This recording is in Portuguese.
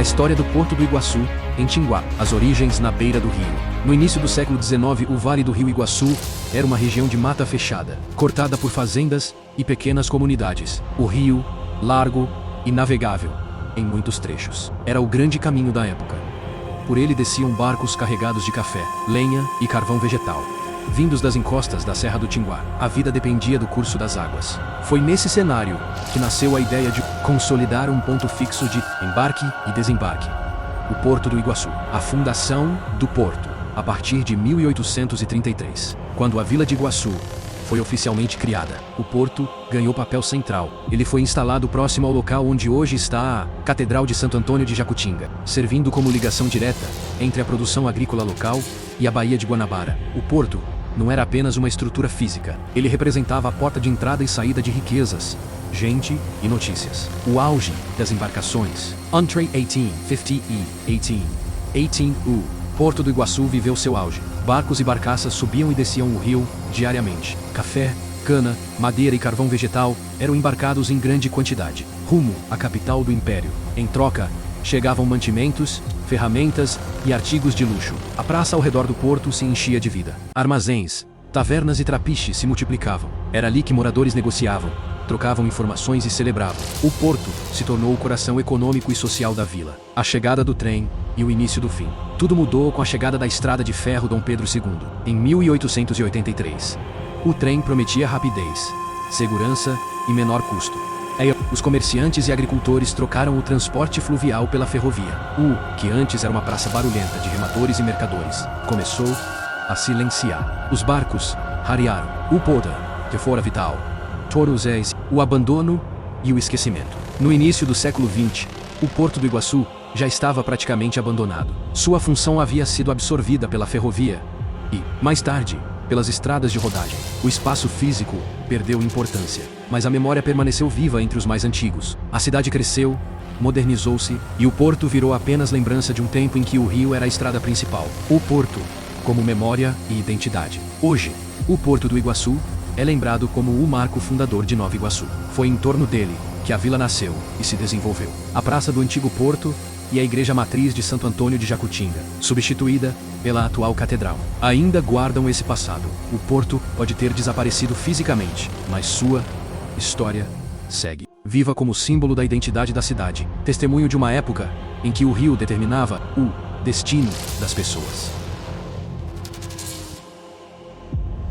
A história do Porto do Iguaçu, em Tinguá. As origens na beira do rio. No início do século XIX, o Vale do Rio Iguaçu era uma região de mata fechada, cortada por fazendas e pequenas comunidades. O rio, largo e navegável em muitos trechos, era o grande caminho da época. Por ele desciam barcos carregados de café, lenha e carvão vegetal, vindos das encostas da Serra do Tinguá. A vida dependia do curso das águas. Foi nesse cenário que nasceu a ideia de consolidar um ponto fixo de embarque e desembarque: o Porto do Iguaçu. A fundação do porto, a partir de 1833, quando a Vila de Iguaçu foi oficialmente criada. O porto ganhou papel central. Ele foi instalado próximo ao local onde hoje está a Catedral de Santo Antônio de Jacutinga, servindo como ligação direta entre a produção agrícola local e a Baía de Guanabara. O porto não era apenas uma estrutura física. Ele representava a porta de entrada e saída de riquezas, gente e notícias. O auge das embarcações. Entree 1850 e 18U. Porto do Iguaçu viveu seu auge. Barcos e barcaças subiam e desciam o rio diariamente. Café, cana, madeira e carvão vegetal eram embarcados em grande quantidade, rumo à capital do império. Em troca, chegavam mantimentos, ferramentas e artigos de luxo. A praça ao redor do porto se enchia de vida. Armazéns, tavernas e trapiches se multiplicavam. Era ali que moradores negociavam, trocavam informações e celebravam. O porto se tornou o coração econômico e social da vila. A chegada do trem e o início do fim. Tudo mudou com a chegada da estrada de ferro Dom Pedro II, em 1883. O trem prometia rapidez, segurança e menor custo. Os comerciantes e agricultores trocaram o transporte fluvial pela ferrovia. Que antes era uma praça barulhenta de rematores e mercadores, começou a silenciar. Os barcos rarearam. O poder que fora vital. Todos eles, o abandono e o esquecimento. No início do século XX, o Porto do Iguaçu já estava praticamente abandonado. Sua função havia sido absorvida pela ferrovia e, mais tarde, pelas estradas de rodagem. O espaço físico perdeu importância, mas a memória permaneceu viva entre os mais antigos. A cidade cresceu, modernizou-se e o porto virou apenas lembrança de um tempo em que o rio era a estrada principal. O porto, como memória e identidade. Hoje, o Porto do Iguaçu é lembrado como o marco fundador de Nova Iguaçu. Foi em torno dele que a vila nasceu e se desenvolveu. A praça do antigo porto e a igreja matriz de Santo Antônio de Jacutinga, substituída pela atual catedral, ainda guardam esse passado. O porto pode ter desaparecido fisicamente, mas sua história segue. Viva como símbolo da identidade da cidade, testemunho de uma época em que o rio determinava o destino das pessoas.